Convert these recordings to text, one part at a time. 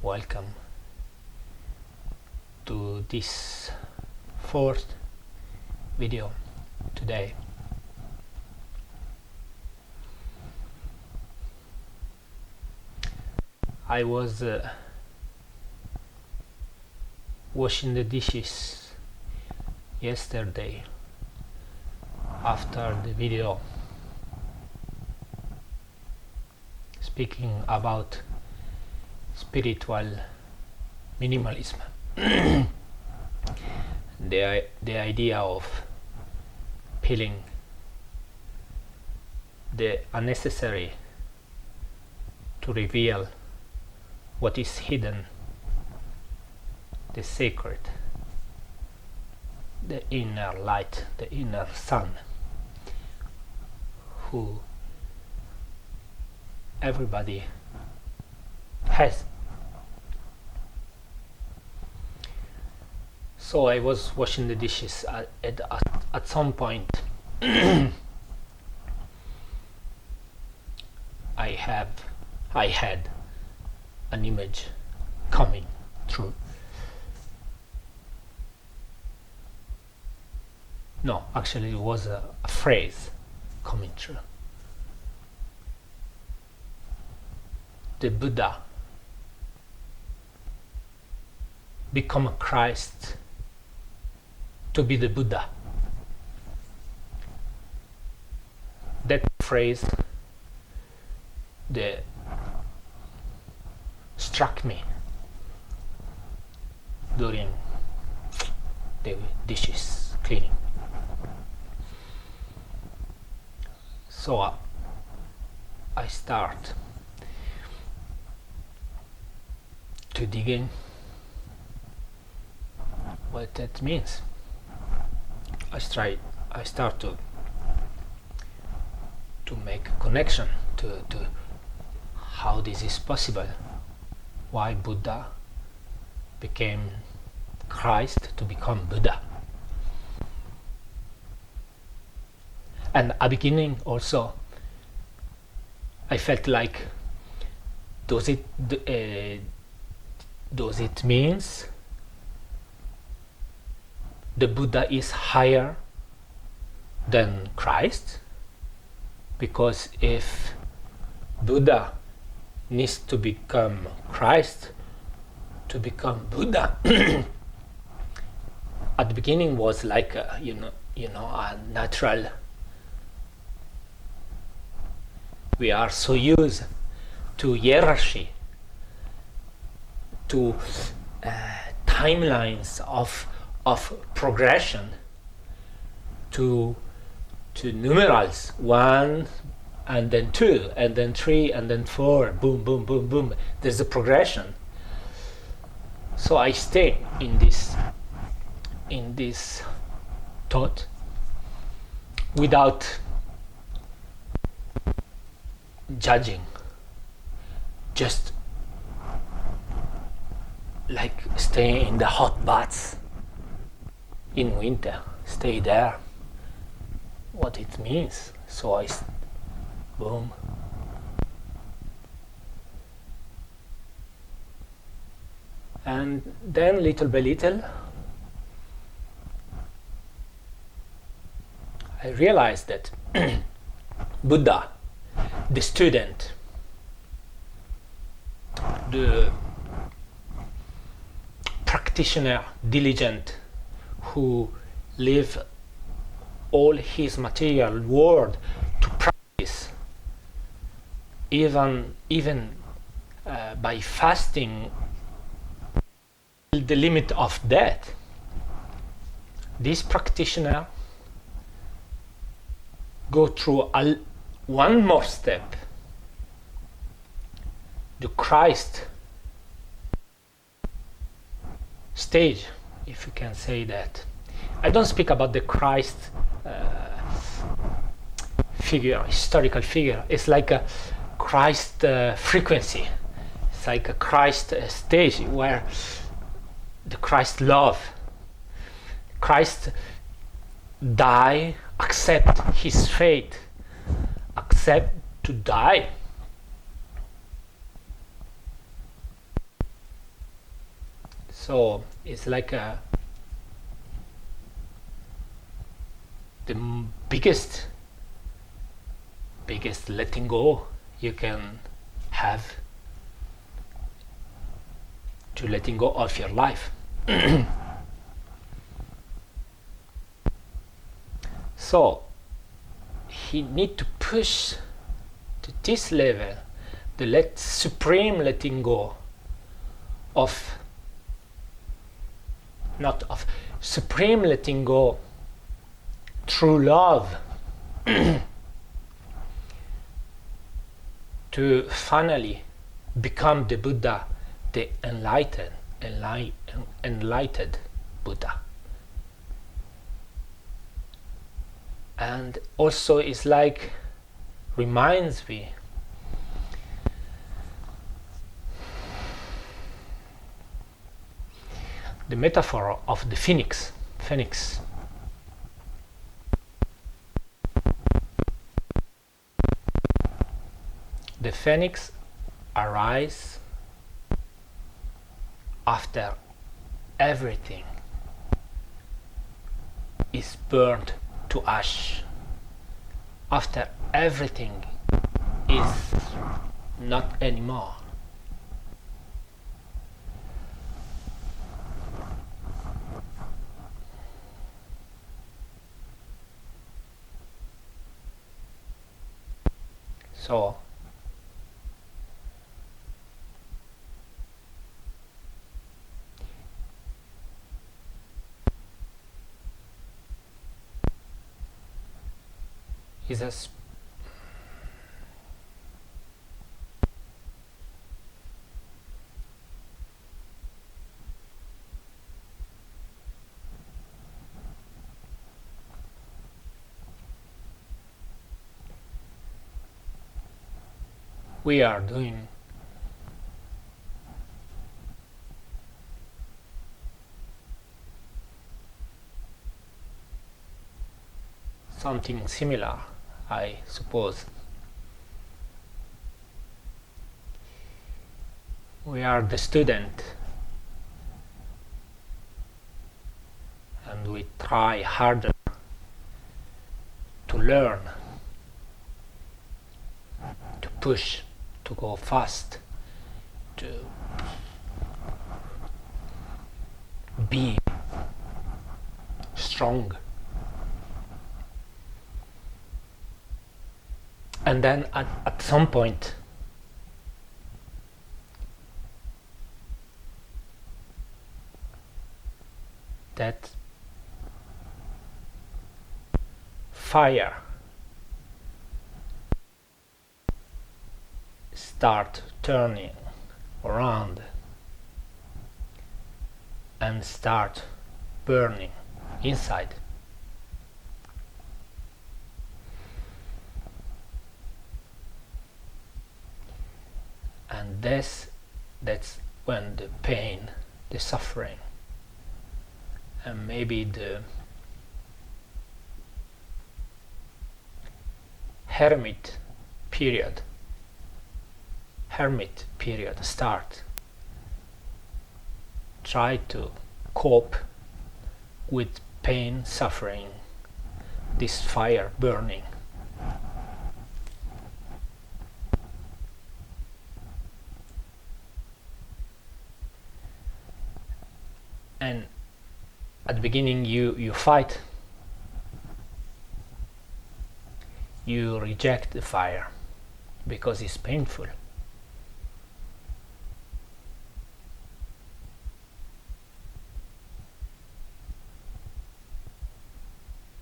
Welcome to this fourth video today. I was washing the dishes yesterday after the video speaking about spiritual minimalism. the idea of peeling the unnecessary to reveal what is hidden, the sacred, the inner light, the inner sun, who everybody has. So I was washing the dishes at some point. I had an image coming through. No, actually it was a phrase coming through. The Buddha become a Christ to be the Buddha. That phrase struck me during the dishes cleaning. So I start to dig in what that means. I start to make a connection to how this is possible, why Buddha became Christ to become Buddha. And at the beginning also I felt like, does it means the Buddha is higher than Christ? Because if Buddha needs to become Christ to become Buddha, at the beginning was like a natural. We are so used to hierarchy, to timelines of progression, to numerals, 1 and then 2 and then 3 and then 4, boom boom boom boom. There's a progression. So I stay in this thought without judging, just like stay in the hot baths in winter, stay there, what it means. So I boom, and then little by little I realized that Buddha, the student, the practitioner, diligent, who live all his material world to practice, even by fasting the limit of death. This practitioner go through one more step, the Christ stage, if you can say that. I don't speak about the Christ figure, historical figure. It's like a Christ frequency. It's like a Christ stage where the Christ love, Christ die, accept his fate, accept to die So it's like the biggest letting go you can have, to letting go of your life. So he need to push to this level, the supreme letting go of, not of, supreme letting go through love, to finally become the Buddha, the enlightened Buddha. And also it's like, reminds me the metaphor of the phoenix. The phoenix arises after everything is burned to ash, after everything is not anymore. So is a we are doing something similar, I suppose. We are the student, and we try harder to learn, to push, to go fast, to be strong. And then at some point that fire start turning around and start burning inside. And that's when the pain, the suffering, and maybe the hermit period start. Try to cope with pain, suffering, this fire burning. And at the beginning you fight, you reject the fire because it's painful.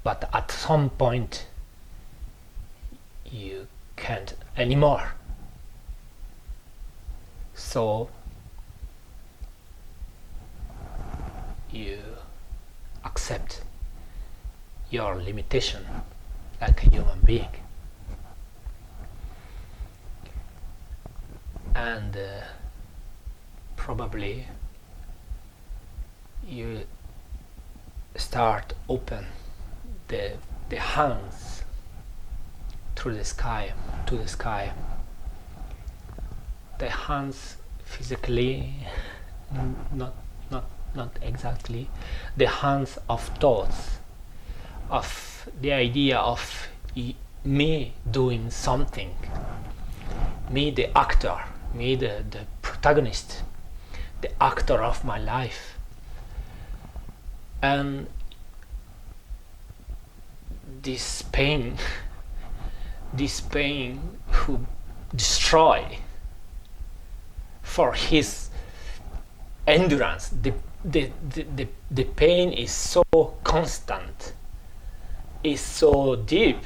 But at some point you can't anymore. So you accept your limitation like a human being, and probably you start open the hands through the sky, to the sky. The hands physically, not not exactly, the hands of thoughts, of the idea of me doing something, me the actor, me the protagonist, the actor of my life. And this pain who destroy for his endurance, the pain is so constant, is so deep,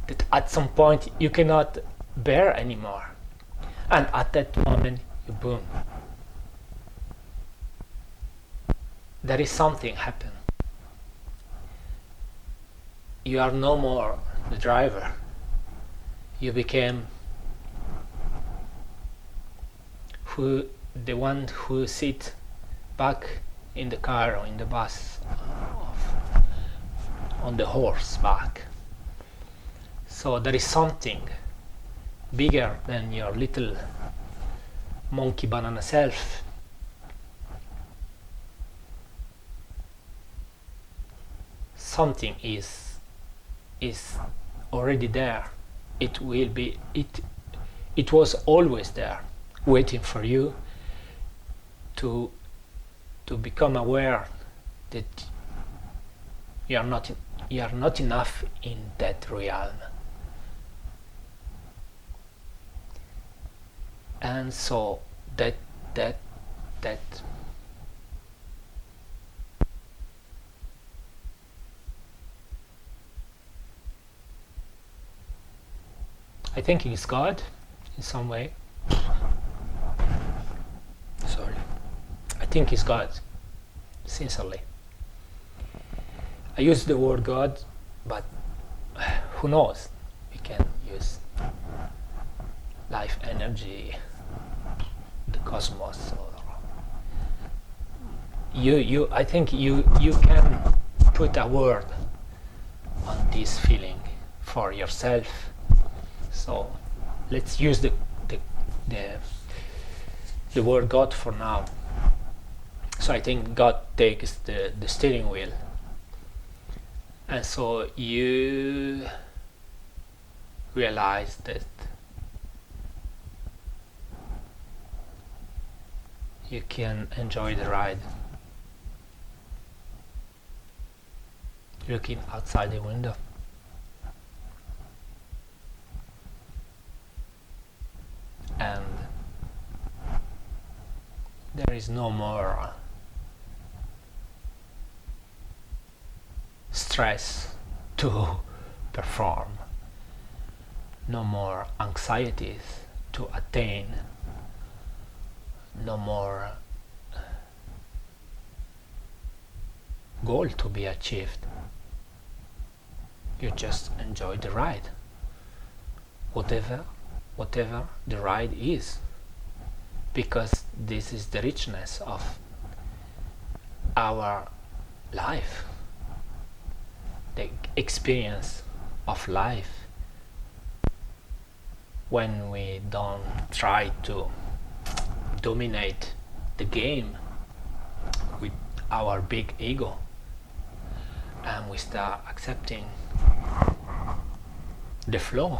that at some point you cannot bear anymore, and at that moment you boom, there is something happen. You are no more the driver, you became the one who sit back in the car or in the bus, on the horse back. So there is something bigger than your little monkey banana self. Something is already there. It will be, it was always there, waiting for you to become aware that you are not enough in that realm. And so that I think it's God in some way. Sorry. I think it's God, sincerely. I use the word God, but who knows? We can use life energy, the cosmos, or I think you can put a word on this feeling for yourself. So let's use the word God for now. So I think God takes the steering wheel, and so you realize that you can enjoy the ride, looking outside the window. And there is no more stress to perform, no more anxieties to attain, no more goal to be achieved. You just enjoy the ride, whatever the ride is, because this is the richness of our life, the experience of life, when we don't try to dominate the game with our big ego, and we start accepting the flow.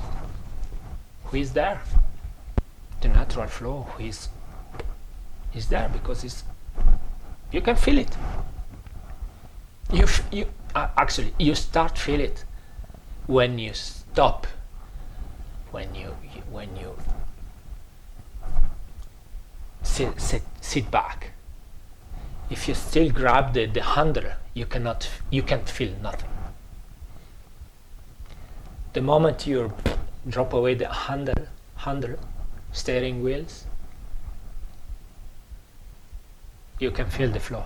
Who is there? The natural flow. Who is there because you can feel it. You actually you start feel it when you stop, when you sit back. If you still grab the handle, you can't feel nothing. The moment you drop away the handle, steering wheels, you can feel the flow.